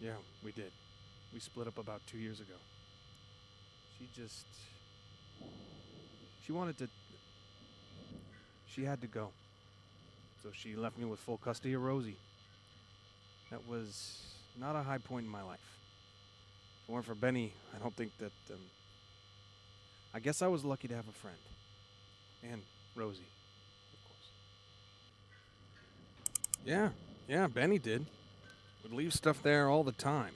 Yeah, we did. We split up about 2 years ago. She just. She wanted to. She had to go. So she left me with full custody of Rosie. That was not a high point in my life. If it weren't for Benny, I don't think that. I guess I was lucky to have a friend. And Rosie, of course. Yeah, Benny did. Would leave stuff there all the time.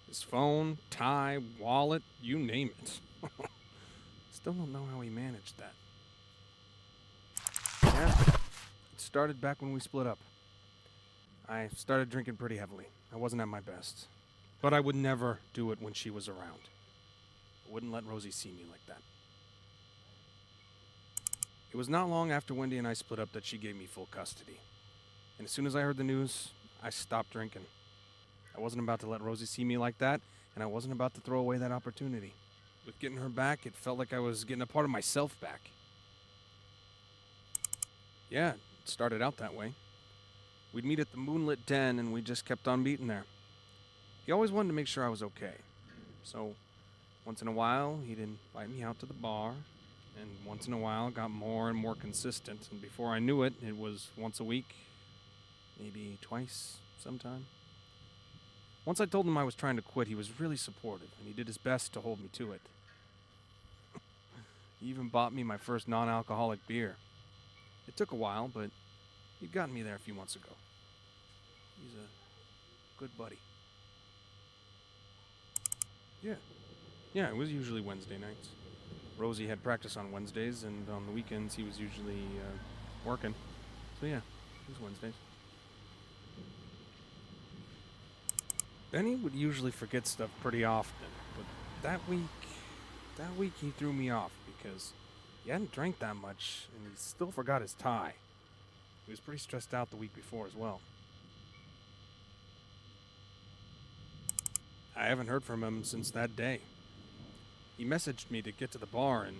His phone, tie, wallet, you name it. Still don't know how he managed that. Yeah, it started back when we split up. I started drinking pretty heavily. I wasn't at my best. But I would never do it when she was around. I wouldn't let Rosie see me like that. It was not long after Wendy and I split up that she gave me full custody. And as soon as I heard the news, I stopped drinking. I wasn't about to let Rosie see me like that, and I wasn't about to throw away that opportunity. With getting her back, it felt like I was getting a part of myself back. Yeah, it started out that way. We'd meet at the Moonlit Den, and we just kept on meeting there. He always wanted to make sure I was okay. So, once in a while, he'd invite me out to the bar, and once in a while, got more and more consistent, and before I knew it, it was once a week, maybe twice sometime. Once I told him I was trying to quit, he was really supportive, and he did his best to hold me to it. He even bought me my first non-alcoholic beer. It took a while, but he'd gotten me there a few months ago. He's a good buddy. Yeah, it was usually Wednesday nights. Rosie had practice on Wednesdays, and on the weekends he was usually working. So yeah, it was Wednesdays. Benny would usually forget stuff pretty often, but that week he threw me off because he hadn't drank that much, and he still forgot his tie. He was pretty stressed out the week before as well. I haven't heard from him since that day. He messaged me to get to the bar, and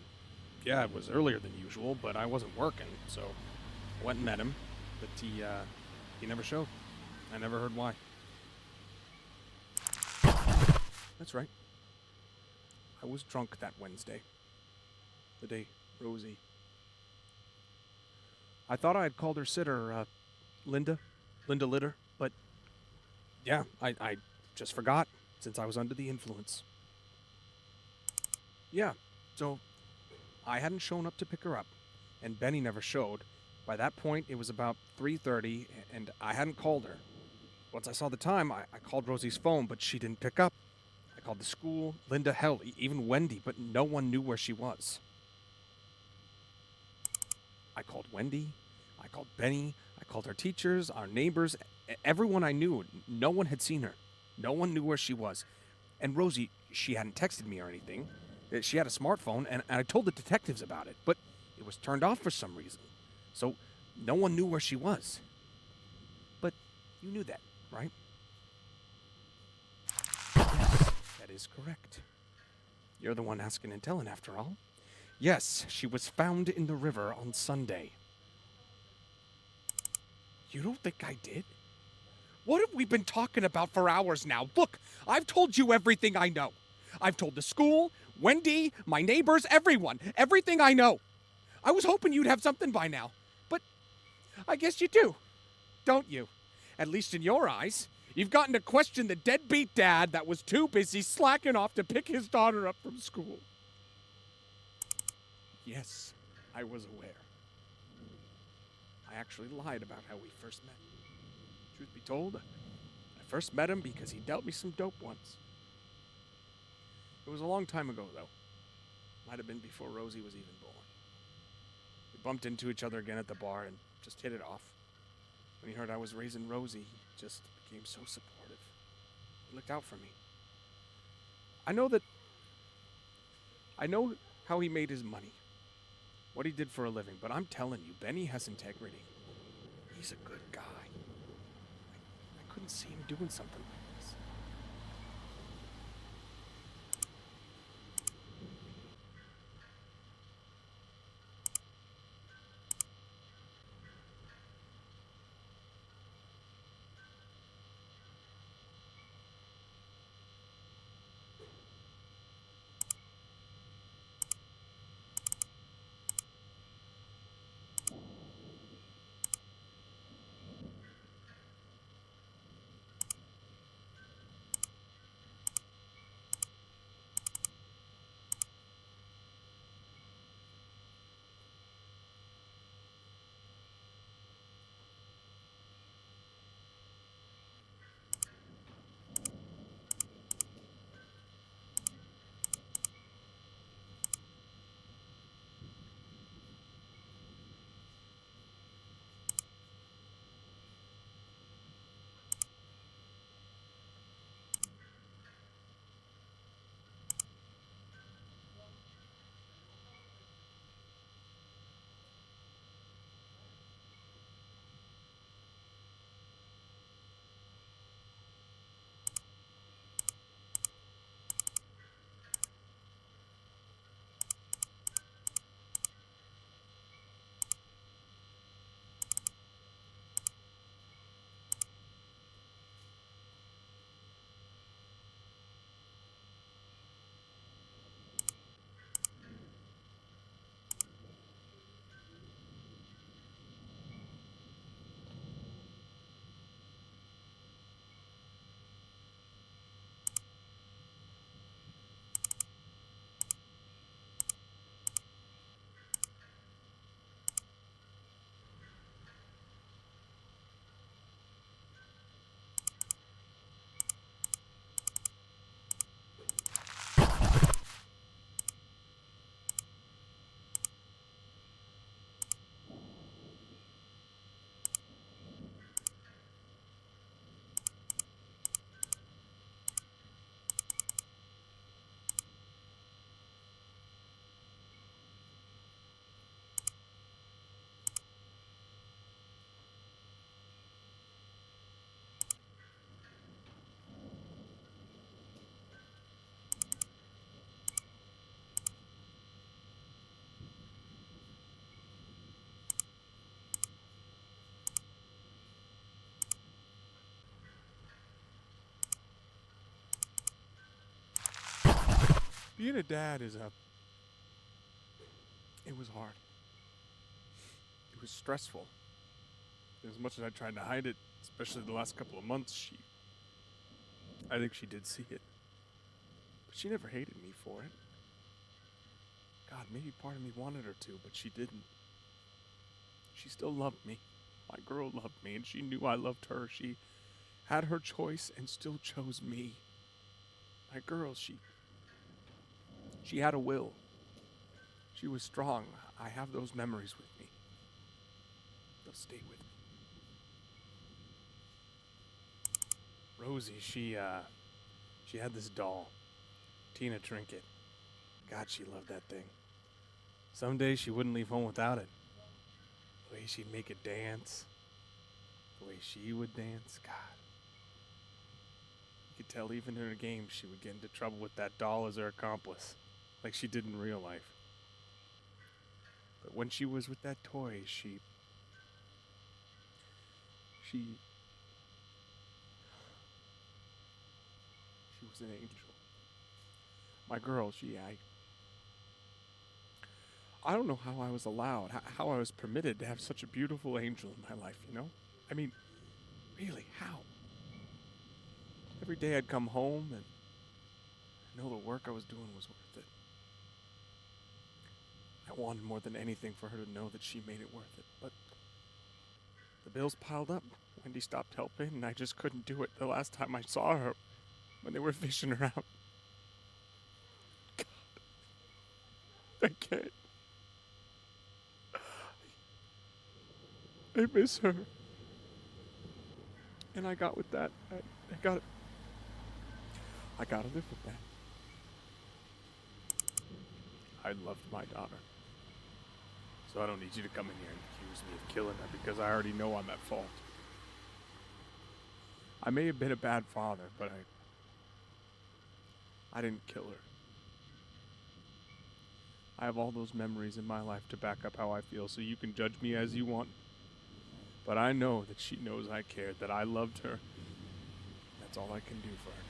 yeah, it was earlier than usual, but I wasn't working, so I went and met him, but he never showed. I never heard why. That's right. I was drunk that Wednesday. The day Rosie. I thought I had called her sitter, Linda Litter, but yeah, I just forgot since I was under the influence. Yeah, so I hadn't shown up to pick her up, and Benny never showed. By that point, it was about 3:30, and I hadn't called her. Once I saw the time, I called Rosie's phone, but she didn't pick up. I called the school, Linda, hell, even Wendy, but no one knew where she was. I called Wendy, I called Benny, I called her teachers, our neighbors, everyone I knew. No one had seen her. No one knew where she was. And Rosie, she hadn't texted me or anything. She had a smartphone, and I told the detectives about it, but it was turned off for some reason. So no one knew where she was. But you knew that, right? Yes, that is correct. You're the one asking and telling, after all. Yes, she was found in the river on Sunday. You don't think I did? What have we been talking about for hours now? Look, I've told you everything I know. I've told the school, Wendy, my neighbors, everyone, everything I know. I was hoping you'd have something by now, but I guess you do, don't you? At least in your eyes. You've gotten to question the deadbeat dad that was too busy slacking off to pick his daughter up from school. Yes, I was aware. I actually lied about how we first met. Truth be told, I first met him because he dealt me some dope once. It was a long time ago, though. Might have been before Rosie was even born. We bumped into each other again at the bar and just hit it off. When he heard I was raising Rosie, he just became so supportive. He looked out for me. I know how he made his money, what he did for a living, but I'm telling you, Benny has integrity. He's a good guy. I couldn't see him doing something like this. Being a dad it was hard. It was stressful. As much as I tried to hide it, especially the last couple of months, I think she did see it. But she never hated me for it. God, maybe part of me wanted her to, but she didn't. She still loved me. My girl loved me, and she knew I loved her. She had her choice and still chose me. My girl, she had a will. She was strong. I have those memories with me. They'll stay with me. Rosie, she had this doll, Tina Trinket. God, she loved that thing. Some days she wouldn't leave home without it. The way she'd make it dance, the way she would dance, God. You could tell even in her games she would get into trouble with that doll as her accomplice, like she did in real life. But when she was with that toy, she was an angel. My girl, I don't know how I was allowed, how I was permitted to have such a beautiful angel in my life, you know? I mean, really, how? Every day I'd come home and I know the work I was doing was worth it. I wanted more than anything for her to know that she made it worth it, but the bills piled up. Wendy stopped helping and I just couldn't do it the last time I saw her when they were fishing her out. God, I can't. I miss her. And I got with that. I gotta live with that. I loved my daughter. So I don't need you to come in here and accuse me of killing her because I already know I'm at fault. I may have been a bad father, but I didn't kill her. I have all those memories in my life to back up how I feel, so you can judge me as you want. But I know that she knows I cared, that I loved her. That's all I can do for her.